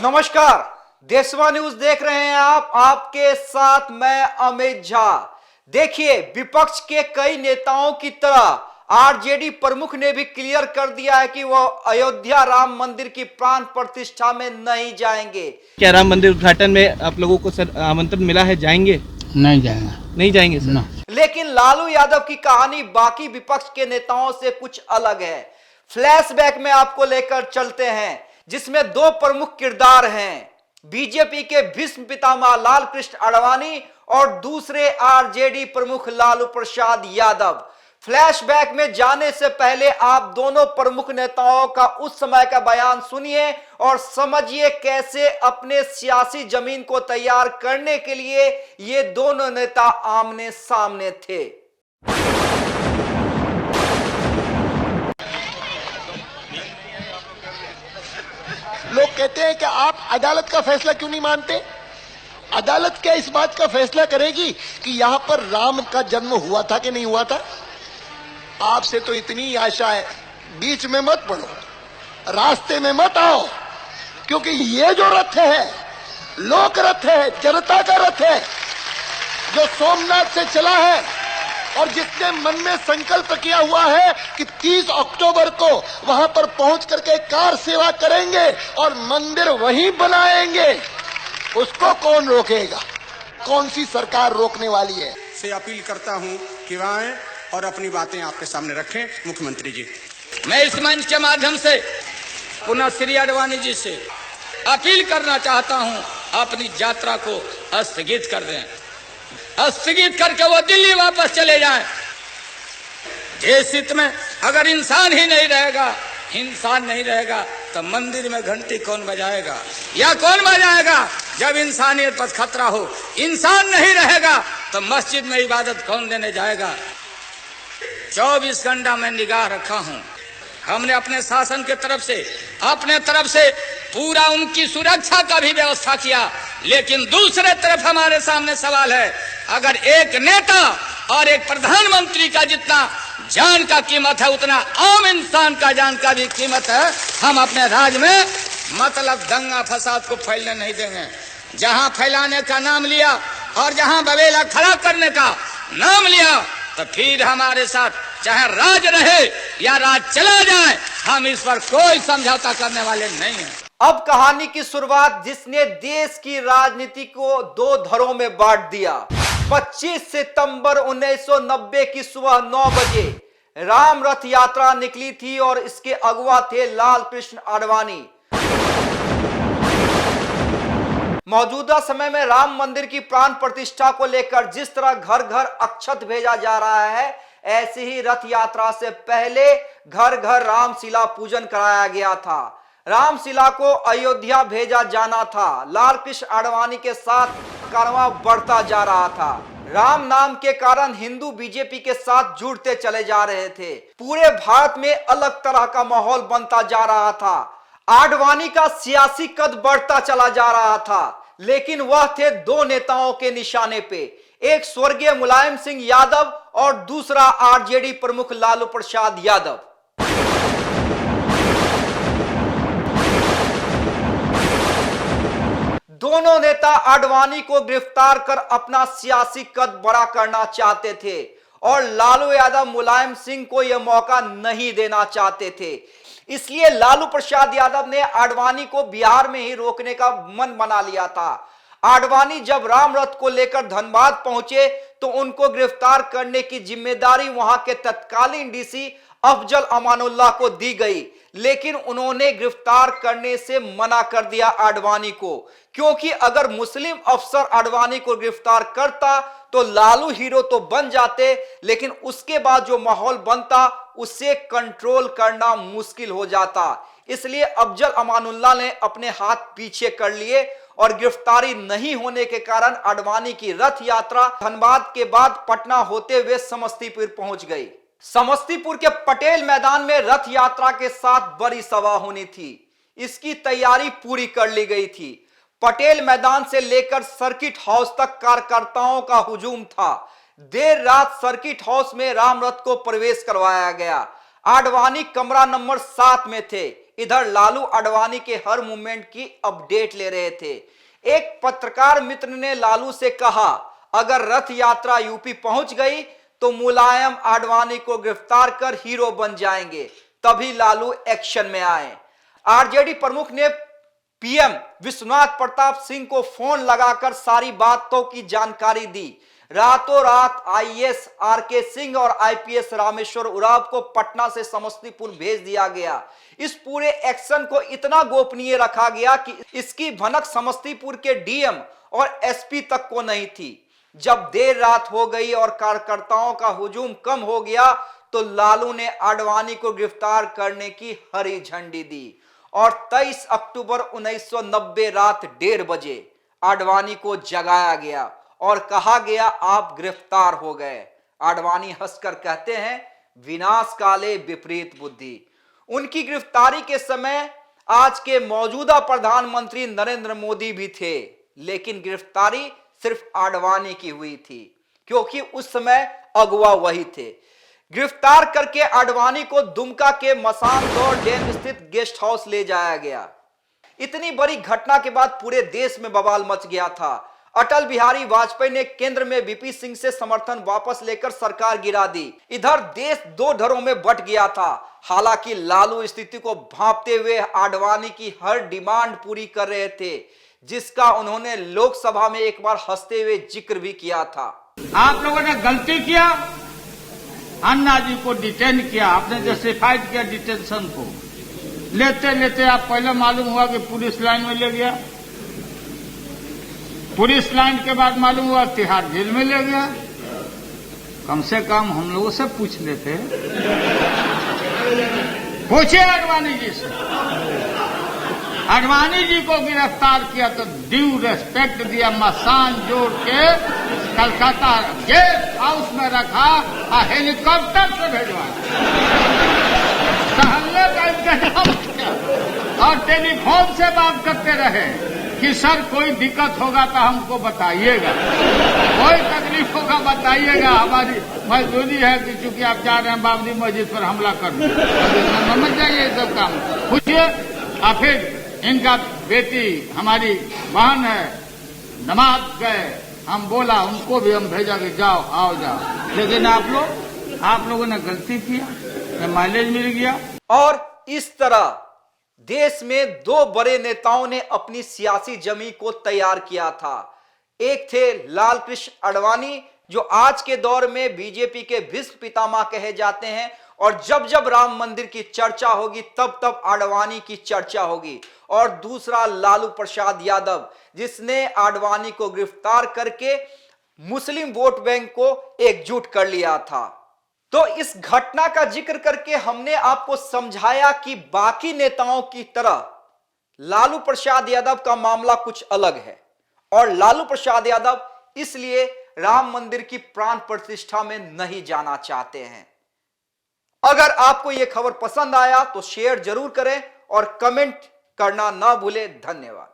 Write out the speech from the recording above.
नमस्कार, देशवा न्यूज देख रहे हैं आप। आपके साथ मैं अमित झा। देखिए, विपक्ष के कई नेताओं की तरह आरजेडी प्रमुख ने भी क्लियर कर दिया है कि वह अयोध्या राम मंदिर की प्राण प्रतिष्ठा में नहीं जाएंगे। क्या राम मंदिर उद्घाटन में आप लोगों को सर आमंत्रण मिला है, जाएंगे? नहीं जाएगा। नहीं जाएंगे सर? लेकिन लालू यादव की कहानी बाकी विपक्ष के नेताओं से कुछ अलग है। फ्लैशबैक में आपको लेकर चलते हैं, जिसमें दो प्रमुख किरदार हैं, बीजेपी के भीष्म पितामह लाल कृष्ण आडवाणी और दूसरे आरजेडी प्रमुख लालू प्रसाद यादव। फ्लैशबैक में जाने से पहले आप दोनों प्रमुख नेताओं का उस समय का बयान सुनिए और समझिए कैसे अपने सियासी जमीन को तैयार करने के लिए ये दोनों नेता आमने सामने थे। लोग कहते हैं कि आप अदालत का फैसला क्यों नहीं मानते? अदालत क्या इस बात का फैसला करेगी कि यहां पर राम का जन्म हुआ था कि नहीं हुआ था? आपसे तो इतनी आशा है, बीच में मत पड़ो, रास्ते में मत आओ, क्योंकि ये जो रथ है लोक रथ है, जनता का रथ है, जो सोमनाथ से चला है और जिसने मन में संकल्प किया हुआ है कि 30 अक्टूबर को वहां पर पहुंच करके कार सेवा करेंगे और मंदिर वहीं बनाएंगे, उसको कौन रोकेगा? कौन सी सरकार रोकने वाली है? से अपील करता हूं कि वह आएं और अपनी बातें आपके सामने रखें। मुख्यमंत्री जी, मैं इस मंच के माध्यम से पुनः श्री आडवाणी जी से अपील करना चाहता हूं, अपनी यात्रा को स्थगित कर दें, स्थगित करके वो दिल्ली वापस चले जाएं। देश हित में अगर इंसान ही नहीं रहेगा, इंसान नहीं रहेगा, तो मंदिर में घंटी कौन बजाएगा या कौन बजाएगा? जब इंसानियत पर खतरा हो, इंसान नहीं रहेगा तो मस्जिद में इबादत कौन देने जाएगा? 24 घंटा में निगाह रखा हूं। हमने अपने शासन के तरफ से पूरा उनकी सुरक्षा का भी व्यवस्था किया, लेकिन दूसरे तरफ हमारे सामने सवाल है, अगर एक नेता और एक प्रधानमंत्री का जितना जान का कीमत है, उतना आम इंसान का जान का भी कीमत है। हम अपने राज्य में मतलब दंगा फसाद को फैलने नहीं देंगे। जहां फैलाने का नाम लिया और जहां बवेला खड़ा करने का नाम लिया, तो फिर हमारे साथ चाहे राज रहे या राज चला जाए, हम इस पर कोई समझौता करने वाले नहीं हैं। अब कहानी की शुरुआत, जिसने देश की राजनीति को दो धड़ों में बांट दिया। 25 सितंबर 1990 की सुबह 9 बजे राम रथ यात्रा निकली थी और इसके अगुवा थे लाल कृष्ण आडवाणी। मौजूदा समय में राम मंदिर की प्राण प्रतिष्ठा को लेकर जिस तरह घर घर अक्षत भेजा जा रहा है, ऐसे ही रथ यात्रा से पहले घर घर रामशिला पूजन कराया गया था। रामशिला को अयोध्या भेजा जाना था। लाल कृष्ण आडवाणी के साथ कारवां बढ़ता जा रहा था। राम नाम के कारण हिंदू बीजेपी के साथ जुड़ते चले जा रहे थे। पूरे भारत में अलग तरह का माहौल बनता जा रहा था। आडवाणी का सियासी कद बढ़ता चला जा रहा था, लेकिन वह थे दो नेताओं के निशाने पे, एक स्वर्गीय मुलायम सिंह यादव और दूसरा आरजेडी प्रमुख लालू प्रसाद यादव। दोनों नेता आडवाणी को गिरफ्तार कर अपना सियासी कद बड़ा करना चाहते थे और लालू यादव मुलायम सिंह को यह मौका नहीं देना चाहते थे। इसलिए लालू प्रसाद यादव ने आडवाणी को बिहार में ही रोकने का मन बना लिया था। आडवाणी जब राम रथ को लेकर धनबाद पहुंचे तो उनको गिरफ्तार करने की जिम्मेदारी वहां के तत्कालीन डीसी अफजल अमानुल्लाह को दी गई, लेकिन उन्होंने गिरफ्तार करने से मना कर दिया आडवाणी को, क्योंकि अगर मुस्लिम अफसर आडवाणी को गिरफ्तार करता तो लालू हीरो तो बन जाते, लेकिन उसके बाद जो माहौल बनता उसे कंट्रोल करना मुश्किल हो जाता। इसलिए अफजल अमानुल्लाह ने अपने हाथ पीछे कर लिए और गिरफ्तारी नहीं होने के कारण आडवाणी की रथ यात्रा धनबाद के बाद पटना होते हुए समस्तीपुर पहुंच गई। समस्तीपुर के पटेल मैदान में रथ यात्रा के साथ बड़ी सभा होनी थी। इसकी तैयारी पूरी कर ली गई थी। पटेल मैदान से लेकर सर्किट हाउस तक कार्यकर्ताओं का हुजूम था। देर रात सर्किट हाउस में राम रथ को प्रवेश करवाया गया। आडवाणी कमरा नंबर 7 में थे। इधर लालू आडवाणी के हर मूवमेंट की अपडेट ले रहे थे। एक पत्रकार मित्र ने लालू से कहा, अगर रथ यात्रा यूपी पहुंच गई तो मुलायम आडवाणी को गिरफ्तार कर हीरो बन जाएंगे, तभी लालू एक्शन में आए। आरजेडी प्रमुख ने पीएम विश्वनाथ प्रताप सिंह को फोन लगाकर सारी बातों की जानकारी दी। रातों रात आईएएस आरके सिंह और आईपीएस रामेश्वर उरांव को पटना से समस्तीपुर भेज दिया गया। इस पूरे एक्शन को इतना गोपनीय रखा गया कि इसकी भनक समस्तीपुर के डीएम और एसपी तक को नहीं थी। जब देर रात हो गई और कार्यकर्ताओं का हुजूम कम हो गया तो लालू ने आडवाणी को गिरफ्तार करने की हरी झंडी दी और 23 अक्टूबर 1990 रात 1:30 बजे आडवाणी को जगाया गया और कहा गया, आप गिरफ्तार हो गए। आडवाणी हंसकर कहते हैं, विनाश काले विपरीत बुद्धि। उनकी गिरफ्तारी के समय आज के मौजूदा प्रधानमंत्री नरेंद्र मोदी भी थे, लेकिन गिरफ्तारी सिर्फ आडवाणी की हुई थी क्योंकि उस समय अगुवा वही थे। गिरफ्तार करके आडवाणी को दुमका के मसानदौर डैम स्थित गेस्ट हाउस ले जाया गया। इतनी बड़ी घटना के बाद पूरे देश में बवाल मच गया था। अटल बिहारी वाजपेयी ने केंद्र में वीपी सिंह से समर्थन वापस लेकर सरकार गिरा दी। इधर देश दो धड़ों में बंट गया था। हालांकि लालू स्थिति को भांपते हुए आडवाणी की हर डिमांड पूरी कर रहे थे, जिसका उन्होंने लोकसभा में एक बार हंसते हुए जिक्र भी किया था। आप लोगों ने गलती किया, अन्ना जी को डिटेन किया, आपने जस्टिफाइड किया डिटेंशन को। लेते लेते आप पहले मालूम हुआ कि पुलिस लाइन में ले गया, पुलिस लाइन के बाद मालूम हुआ तिहाड़ जेल में ले गया। कम से कम हम लोगों से पूछ लेते, पूछे आडवाणी जी से। आडवाणी जी को गिरफ्तार किया तो ड्यू रेस्पेक्ट दिया, मसान जोड़ के कलकत्ता गेस्ट हाउस में रखा और हेलीकॉप्टर से भेजवाया, टहलने का इंतजाम किया और टेलीफोन से बात करते रहे कि सर कोई दिक्कत होगा तो हमको बताइएगा, कोई तकलीफ होगा बताइएगा, हमारी मजबूरी है कि चूंकि आप जा रहे हैं बाबरी मस्जिद पर हमला करने, समझ जाइए ये सब काम। पूछिए और फिर इनका बेटी हमारी बहन है, नमाज गए, हम बोला उनको भी हम भेजा कि जाओ आओ जाओ, लेकिन आप लोगों ने गलती किया, माइलेज मिल गया। और इस तरह देश में दो बड़े नेताओं ने अपनी सियासी जमी को तैयार किया था। एक थे लाल कृष्ण आडवाणी, जो आज के दौर में बीजेपी के भीष्म पितामह कहे जाते हैं, और जब जब राम मंदिर की चर्चा होगी तब तब आडवाणी की चर्चा होगी। और दूसरा लालू प्रसाद यादव, जिसने आडवाणी को गिरफ्तार करके मुस्लिम वोट बैंक को एकजुट कर लिया था। तो इस घटना का जिक्र करके हमने आपको समझाया कि बाकी नेताओं की तरह लालू प्रसाद यादव का मामला कुछ अलग है, और लालू प्रसाद यादव इसलिए राम मंदिर की प्राण प्रतिष्ठा में नहीं जाना चाहते हैं। अगर आपको यह खबर पसंद आया तो शेयर जरूर करें और कमेंट करना ना भूलें। धन्यवाद।